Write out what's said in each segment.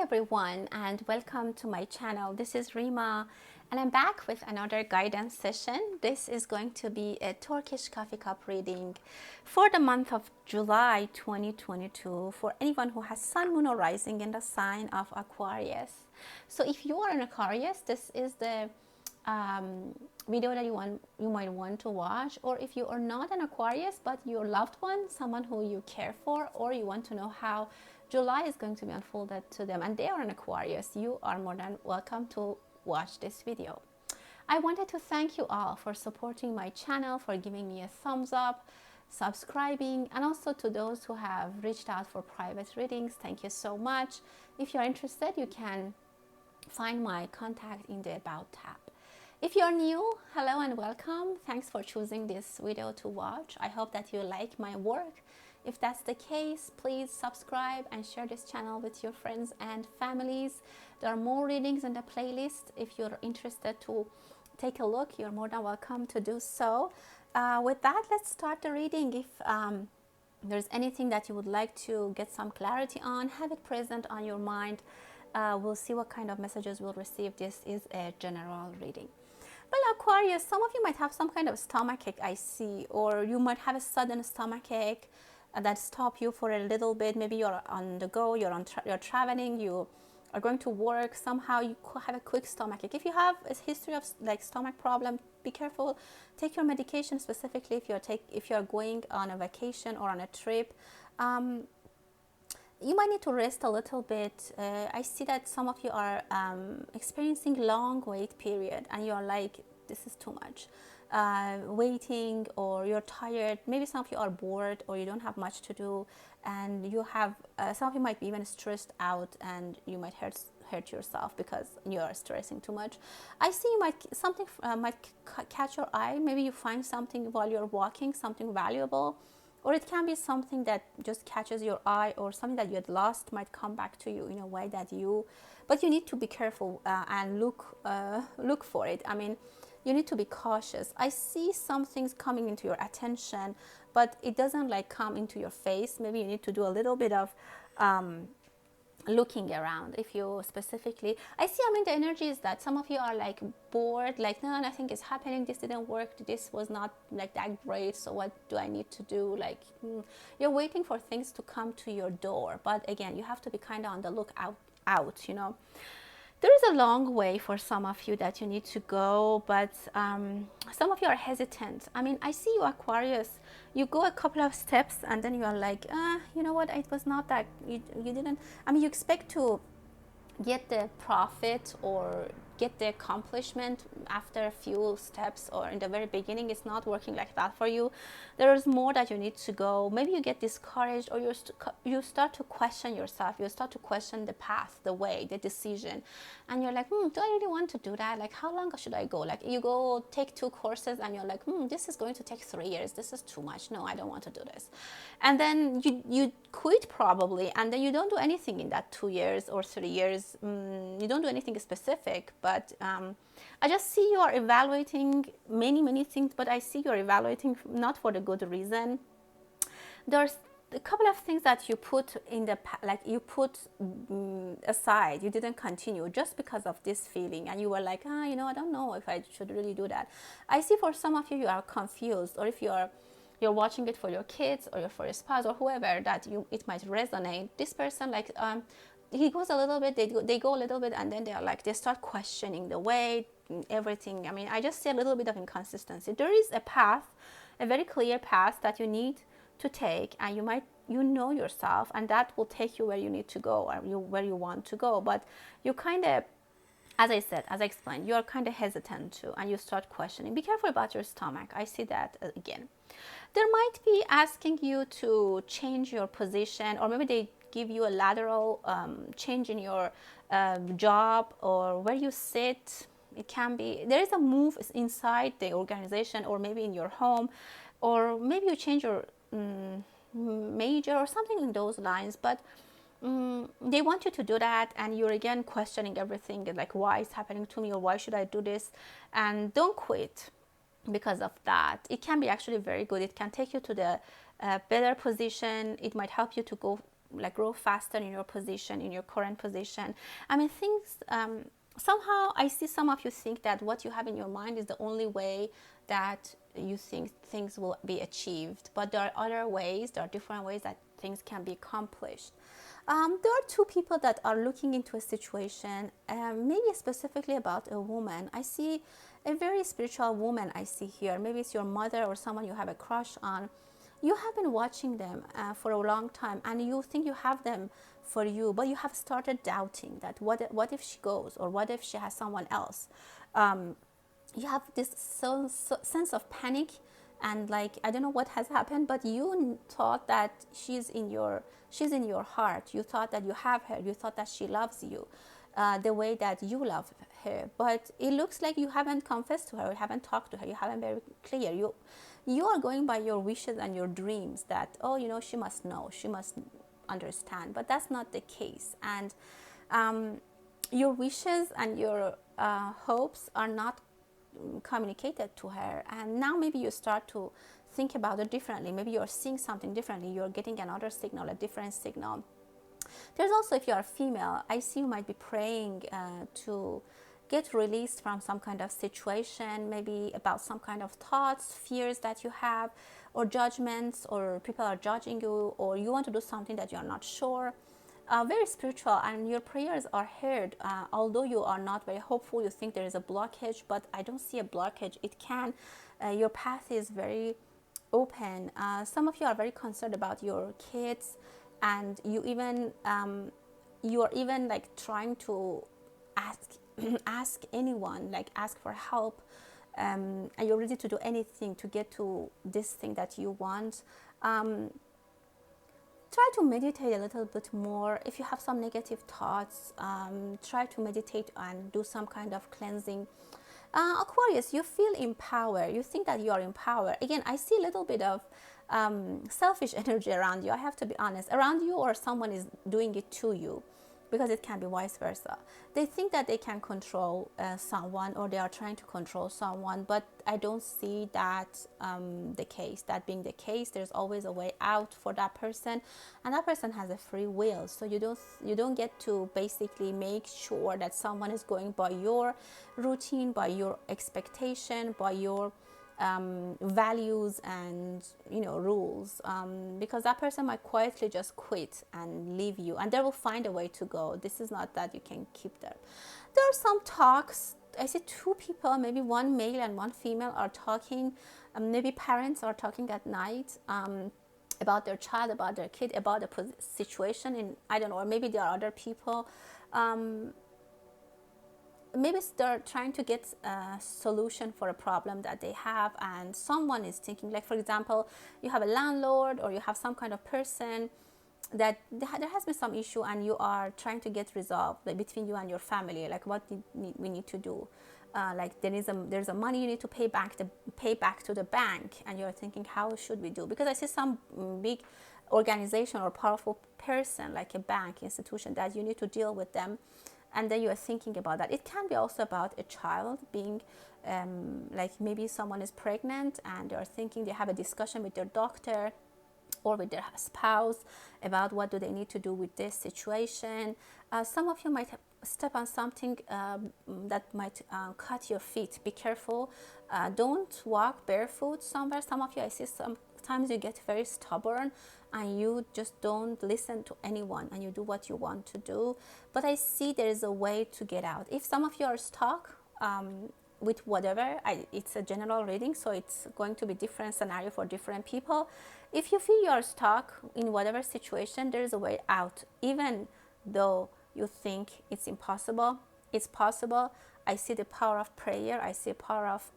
everyone, and welcome to my channel. This is Rima, and I'm back with another guidance session. This is going to be a Turkish coffee cup reading for the month of July 2022 for anyone who has sun, moon, or rising in the sign of Aquarius. So if you are an Aquarius, this is the video that you might want to watch. Or if you are not an Aquarius but your loved one, someone who you care for, or you want to know how July is going to be unfolded to them and they are an Aquarius, you are more than welcome to watch this video. I wanted to thank you all for supporting my channel, for giving me a thumbs up, subscribing, and also to those who have reached out for private readings. Thank you so much. If you're interested, you can find my contact in the About tab. If you're new, hello and welcome. Thanks for choosing this video to watch. I hope that you like my work. If that's the case, please subscribe and share this channel with your friends and families. There are more readings in the playlist. If you're interested to take a look, you're more than welcome to do so. With that, let's start the reading. If there's anything that you would like to get some clarity on, have it present on your mind. We'll see what kind of messages we'll receive. This is a general reading. Well, Aquarius, some of you might have some kind of stomachache, I see, or you might have a sudden stomachache that stop you for a little bit. Maybe you're on the go, you're traveling, you are going to work, somehow you have a quick stomachache. If you have a history of like stomach problem, be careful. Take your medication, specifically if you're going on a vacation or on a trip. You might need to rest a little bit. I see that some of you are experiencing long wait period and you're like, this is too much. Waiting, or you're tired. Maybe some of you are bored or you don't have much to do, and you have some of you might be even stressed out, and you might hurt yourself because you are stressing too much. I see something might catch your eye. Maybe you find something while you're walking, something valuable, or it can be something that just catches your eye, or something that you had lost might come back to you in a way that but you need to be careful and look for it. I mean, you need to be cautious. I see some things coming into your attention, but it doesn't like come into your face. Maybe you need to do a little bit of looking around. If you specifically, the energy is that some of you are like bored, like, no, nothing is happening, this didn't work, this was not like that great, so what do I need to do? Like, you're waiting for things to come to your door, but again, you have to be kind of on the lookout, you know. There is a long way for some of you that you need to go, but some of you are hesitant. I mean, I see you, Aquarius. You go a couple of steps and then you are like, you know what, it was not that, you didn't, I mean, you expect to get the profit or get the accomplishment after a few steps, or in the very beginning. It's not working like that for you. There is more that you need to go. Maybe you get discouraged, or you start to question yourself. You start to question the path, the way, the decision, and you're like, do I really want to do that? Like, how long should I go? Like, you go take 2 courses and you're like, this is going to take 3 years. This is too much. No, I don't want to do this. And then you quit probably, and then you don't do anything in that 2 years or 3 years. You don't do anything specific, but I just see you are evaluating many things, but I see you're evaluating not for the good reason. There's a couple of things that you put in aside. You didn't continue just because of this feeling, and you were like, I don't know if I should really do that. I see for some of you, you are confused, or if you're watching it for your kids or for your spouse or whoever, that it might resonate. This person, like, he goes a little bit, they go a little bit, and then they start questioning the way, everything. I mean, I just see a little bit of inconsistency. There is a path, a very clear path that you need to take, and you know yourself, and that will take you where you need to go, or where you want to go. But you kind of, as I explained, you are kind of hesitant too, and you start questioning. Be careful about your stomach. I see that again. There might be asking you to change your position, or maybe they give you a lateral change in your job or where you sit. It can be, there is a move inside the organization, or maybe in your home, or maybe you change your major or something in those lines, but they want you to do that, and you're again questioning everything, like, why is happening to me, or why should I do this? And don't quit because of that. It can be actually very good. It can take you to the better position. It might help you to go like grow faster in your position, in your current position. I mean, things, somehow I see some of you think that what you have in your mind is the only way that you think things will be achieved. But there are other ways, there are different ways that things can be accomplished. There are two people that are looking into a situation, maybe specifically about a woman. I see a very spiritual woman I see here. Maybe it's your mother or someone you have a crush on. You have been watching them for a long time, and you think you have them for you, but you have started doubting that what if she goes, or what if she has someone else. You have this sense of panic, and like, I don't know what has happened, but you thought that she's in your heart. You thought that you have her. You thought that she loves you the way that you love her. But it looks like you haven't confessed to her, you haven't talked to her, you haven't very clear. You are going by your wishes and your dreams that, oh, you know, she must know, she must understand. But that's not the case. And your wishes and your hopes are not communicated to her. And now maybe you start to think about it differently. Maybe you're seeing something differently. You're getting another signal, a different signal. There's also, if you are female, I see you might be praying to get released from some kind of situation, maybe about some kind of thoughts, fears that you have, or judgments, or people are judging you, or you want to do something that you're not sure. Very spiritual, and your prayers are heard. Although you are not very hopeful, you think there is a blockage, but I don't see a blockage. It can, your path is very open. Some of you are very concerned about your kids, and you even you are even like trying to ask anyone, like ask for help, and you're ready to do anything to get to this thing that you want. Try to meditate a little bit more. If you have some negative thoughts, try to meditate and do some kind of cleansing. Aquarius, you feel in power. You think that you are in power. Again, I see a little bit of selfish energy around you. I have to be honest. Around you, or someone is doing it to you, because it can be vice versa. They think that they can control someone, or they are trying to control someone, but I don't see that the case. That being the case, there's always a way out for that person, and that person has a free will. So you don't get to basically make sure that someone is going by your routine, by your expectation, by your values and rules, because that person might quietly just quit and leave you, and they will find a way to go. This is not that you can keep them. There are some talks. I see two people, maybe one male and one female, are talking. Maybe parents are talking at night about their child, about their kid, about the situation in, I don't know, or maybe there are other people. Maybe they're trying to get a solution for a problem that they have, and someone is thinking, like for example, you have a landlord, or you have some kind of person that there has been some issue, and you are trying to get resolved, like between you and your family, like what we need to do. Like there's a money you need to pay back to the bank, and you're thinking, how should we do? Because I see some big organization or powerful person, like a bank institution, that you need to deal with them. And then you are thinking about that. It can be also about a child being, like maybe someone is pregnant, and they're thinking, they have a discussion with their doctor or with their spouse about what do they need to do with this situation. Some of you might step on something that might cut your feet. Be careful. Don't walk barefoot somewhere. Some of you, I see sometimes you get very stubborn, and you just don't listen to anyone, and you do what you want to do. But I see there is a way to get out. If some of you are stuck with whatever, it's a general reading, so it's going to be different scenario for different people. If you feel you are stuck in whatever situation, there is a way out. Even though you think it's impossible, it's possible. I see the power of prayer. I see the power of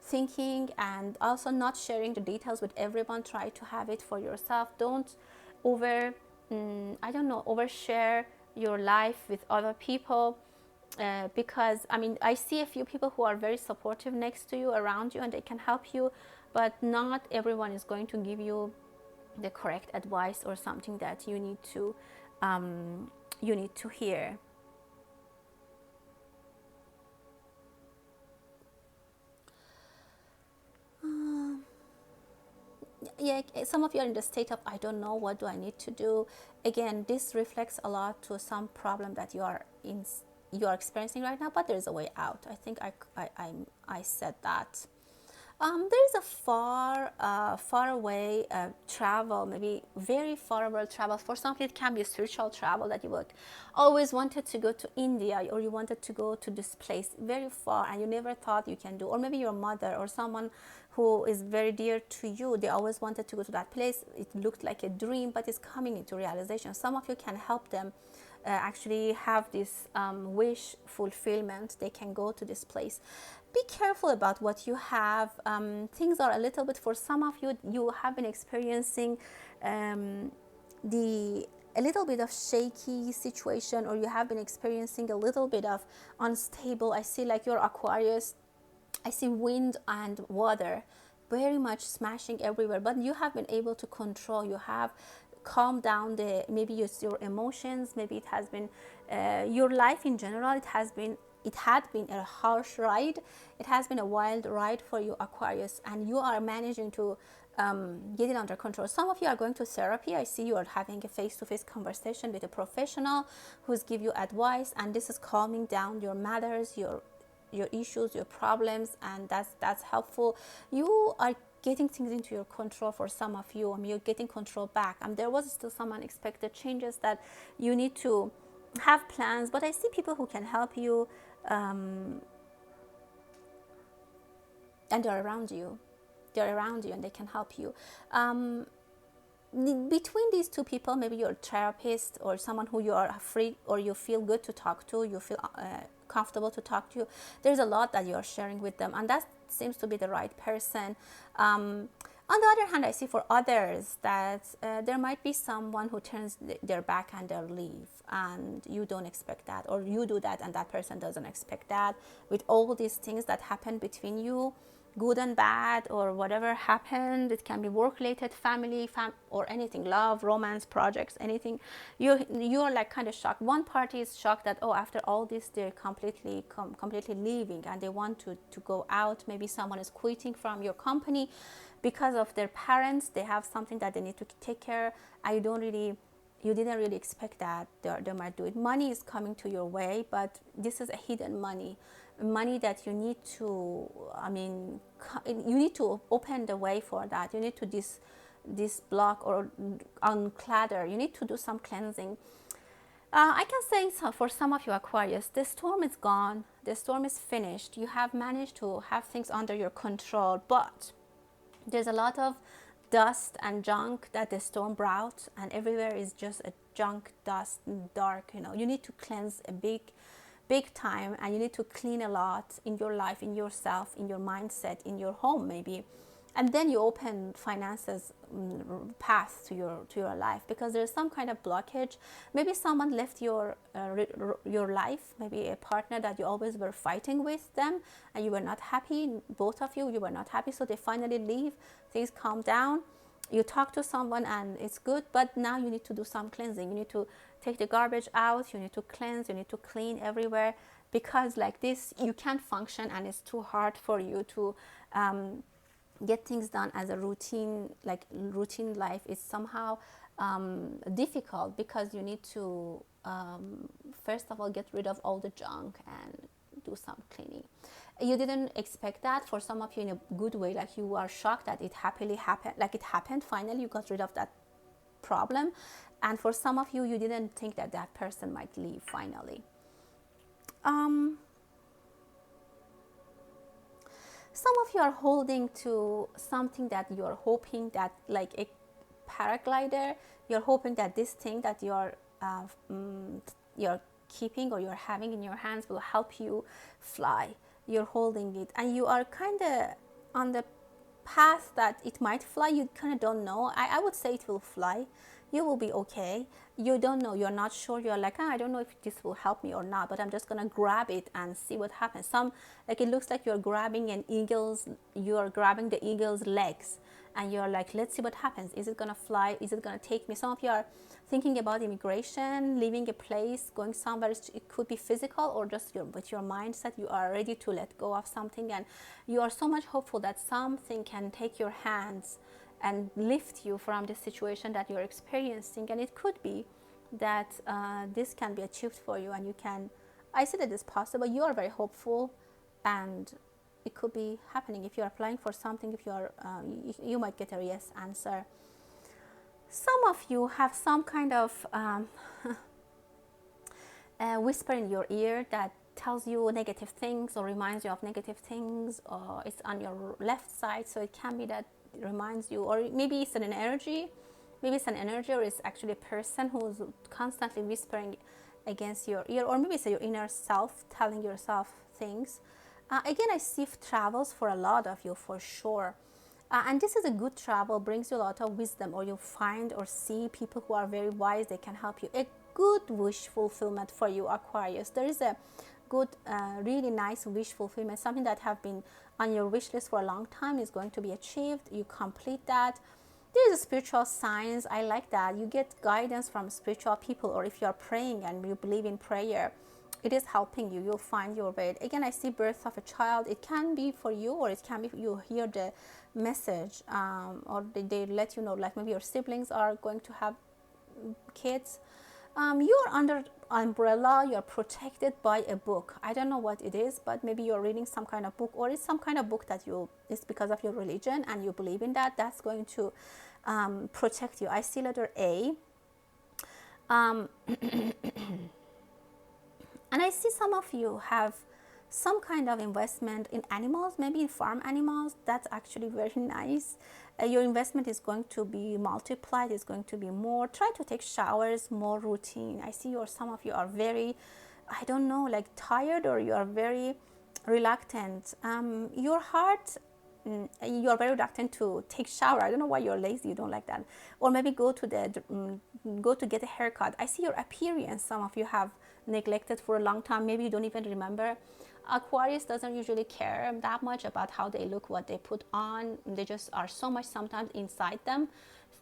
thinking, and also not sharing the details with everyone. Try to have it for yourself. Don't overshare your life with other people, because I mean, I see a few people who are very supportive next to you, around you, and they can help you, but not everyone is going to give you the correct advice or something that you need to hear. yeah, some of you are in the state of, I don't know, what do I need to do? Again, this reflects a lot to some problem that you are experiencing right now, but there's a way out. I think I said that. There is a far away travel, maybe very far away travel. For some people, it can be a spiritual travel that you would always wanted to go to India, or you wanted to go to this place very far and you never thought you can do. Or maybe your mother or someone who is very dear to you, they always wanted to go to that place. It looked like a dream, but it's coming into realization. Some of you can help them actually have this wish fulfillment. They can go to this place. Be careful about what you have. Things are a little bit, for some of you, you have been experiencing a little bit of shaky situation, or you have been experiencing a little bit of unstable. I see like your Aquarius, I see wind and water very much smashing everywhere, but you have been able to control. You have calmed down maybe it's your emotions, maybe it has been your life in general. It had been a harsh ride. It has been a wild ride for you, Aquarius, and you are managing to get it under control. Some of you are going to therapy. I see you are having a face-to-face conversation with a professional who's give you advice, and this is calming down your matters, your issues, your problems, and that's helpful. You are getting things into your control. For some of you, you're getting control back. There was still some unexpected changes that you need to have plans, but I see people who can help you, and they're around you. They're around you and they can help you. Between these two people, maybe you're a therapist or someone who you are free or you feel good to talk to, you feel comfortable to talk to. There's a lot that you're sharing with them, and that seems to be the right person. On the other hand, I see for others that there might be someone who turns their back and they'll leave, and you don't expect that, or you do that and that person doesn't expect that. With all these things that happen between you, good and bad, or whatever happened, it can be work-related, family, or anything, love, romance, projects, anything. You are like kind of shocked. One party is shocked that, oh, after all this, they're completely leaving and they want to go out. Maybe someone is quitting from your company because of their parents. They have something that they need to take care. You didn't really expect that they might do it. Money is coming to your way, but this is a hidden money that you need to, you need to open the way for that. You need to disblock or unclutter. You need to do some cleansing. I can say so for some of you, Aquarius, the storm is gone. The storm is finished. You have managed to have things under your control, but there's a lot of dust and junk that the storm brought, and everywhere is just a junk, dust, and dark. You need to cleanse a big time, and you need to clean a lot in your life, in yourself, in your mindset, in your home maybe, and then you open finances path to your life, because there's some kind of blockage. Maybe someone left your life, maybe a partner that you always were fighting with them and you were not happy, both of you were not happy, so they finally leave, things calm down, you talk to someone and it's good, but now you need to do some cleansing. You need to take the garbage out, you need to cleanse, you need to clean everywhere, because like this you can't function and it's too hard for you to get things done as a routine. Like routine life is somehow difficult, because you need to first of all get rid of all the junk and do some cleaning. You didn't expect that. For some of you, in a good way, like you are shocked that it happily happened, like it happened, finally you got rid of that problem. And for some of you, you didn't think that that person might leave finally. Some of you are holding to something that you're hoping that, like a paraglider, you're hoping that this thing that you're keeping or you're having in your hands will help you fly. You're holding it and you are kind of on the path that it might fly. You kind of don't know. I would say it will fly. You will be okay. You don't know. You're not sure. You're like, I don't know if this will help me or not, but I'm just gonna grab it and see what happens. Like it looks like you're grabbing you're grabbing the eagle's legs, and you're like, let's see what happens. Is it gonna fly? Is it gonna take me? Some of you are thinking about immigration, leaving a place, going somewhere. It could be physical or just with your mindset. You are ready to let go of something, and you are so much hopeful that something can take your hands and lift you from the situation that you're experiencing. And it could be that this can be achieved for you, and you can, I see that it's possible. You are very hopeful, and it could be happening. If you're applying for something, if you're you might get a yes answer. Some of you have some kind of whisper in your ear that tells you negative things or reminds you of negative things, or it's on your left side, so it can be that it reminds you, or maybe it's an energy. Maybe it's an energy, or it's actually a person who's constantly whispering against your ear, or maybe it's your inner self telling yourself things. Again, I see travels for a lot of you for sure. And this is a good travel, brings you a lot of wisdom, or you find or see people who are very wise, they can help you. A good wish fulfillment for you, Aquarius. There is a good, really nice wish fulfillment, something that have been on your wish list for a long time is going to be achieved. You complete that. There is a spiritual signs. I like that. You get guidance from spiritual people, or if you are praying and you believe in prayer, it is helping you. You'll find your way. Again, I see birth of a child. It can be for you, or it can be you hear the message, or they let you know, like maybe your siblings are going to have kids. You're under umbrella, you're protected by a book. I don't know what it is, but maybe you're reading some kind of book, or it's some kind of book that it's because of your religion and you believe in that. That's going to protect you. I see letter A. And I see some of you have some kind of investment in animals, maybe in farm animals. That's actually very nice. Your investment is going to be multiplied, is going to be more. Try to take showers more routine. I see some of you are very, I don't know, like tired, or you are very reluctant. Your heart, you are very reluctant to take shower. I don't know why you're lazy, you don't like that. Or maybe go to get a haircut. I see your appearance, some of you have neglected for a long time. Maybe you don't even remember. Aquarius doesn't usually care that much about how they look, what they put on. They just are so much sometimes inside them.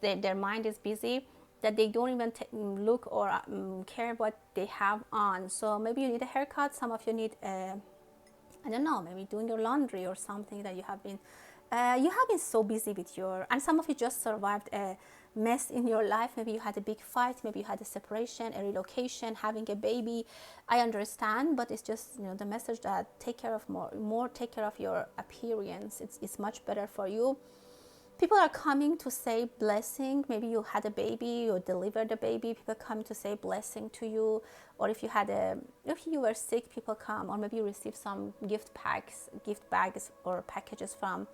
Their mind is busy that they don't even look or care what they have on. So maybe you need a haircut. Some of you need, I don't know, maybe doing your laundry or something that you have been so busy with your, and some of you just survived a mess in your life. Maybe you had a big fight, maybe you had a separation, a relocation, having a baby. I understand, but it's just, the message that take care of more take care of your appearance. It's much better for you. People are coming to say blessing. Maybe you had a baby, you delivered a baby, people come to say blessing to you. Or if you were sick, people come, or maybe you receive some gift bags or packages from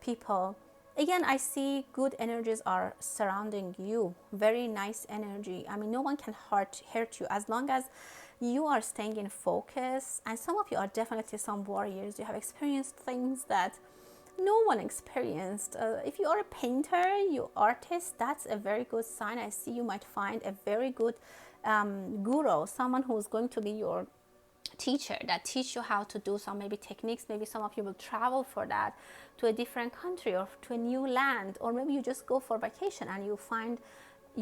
people. Again, I see good energies are surrounding you. Very nice energy. I mean, no one can hurt you as long as you are staying in focus. And some of you are definitely some warriors. You have experienced things that no one experienced. If you are a painter, you artist, that's a very good sign. I see you might find a very good guru, someone who's going to be your teacher, that teach you how to do some maybe techniques. Maybe some of you will travel for that to a different country or to a new land, or maybe you just go for vacation and you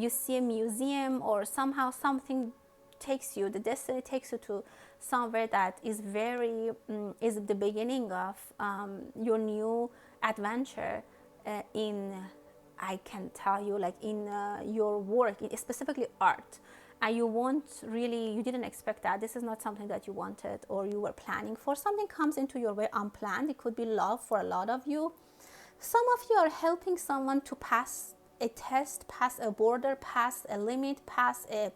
see a museum, or somehow something takes you, the destiny takes you to somewhere that is very is the beginning of your new adventure in, I can tell you, like in your work, specifically art. And you didn't expect that. This is not something that you wanted or you were planning for. Something comes into your way unplanned. It could be love for a lot of you. Some of you are helping someone to pass a test, pass a border, pass a limit, pass a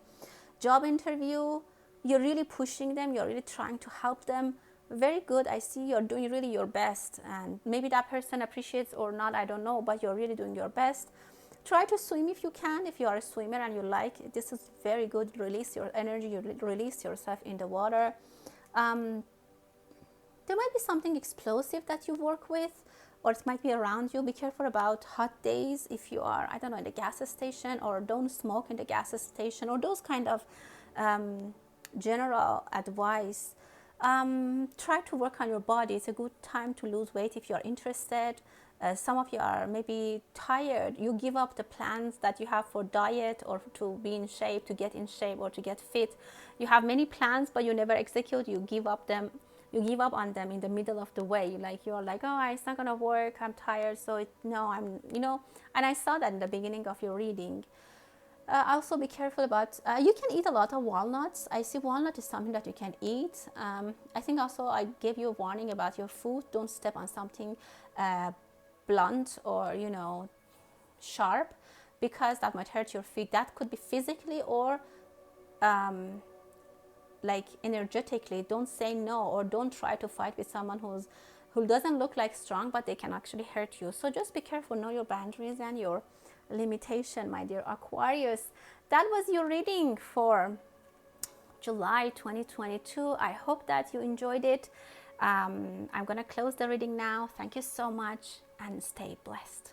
job interview. You're really pushing them. You're really trying to help them. Very good. I see you're doing really your best. And maybe that person appreciates or not, I don't know, but you're really doing your best. Try to swim if you can. If you are a swimmer and you like, this is very good. Release your energy, you release yourself in the water. There might be something explosive that you work with, or it might be around you. Be careful about hot days if you are, I don't know, in the gas station, or don't smoke in the gas station, or those kind of general advice. Try to work on your body. It's a good time to lose weight if you're interested. Some of you are maybe tired. You give up the plans that you have for diet, or to be in shape, to get in shape, or to get fit. You have many plans, but you never execute. You give up them. you give up on them in the middle of the way. Like you're like, oh, it's not gonna work, I'm tired, so no, I'm, you know. And I saw that in the beginning of your reading. Also be careful about, you can eat a lot of walnuts. I see walnut is something that you can eat. I think also I gave you a warning about your food. Don't step on something blunt or, you know, sharp, because that might hurt your feet. That could be physically or like energetically. Don't say no, or don't try to fight with someone who doesn't look like strong, but they can actually hurt you. So just be careful, know your boundaries and your limitation, my dear Aquarius. That was your reading for July 2022. I hope that you enjoyed it. I'm gonna close the reading now. Thank you so much and stay blessed.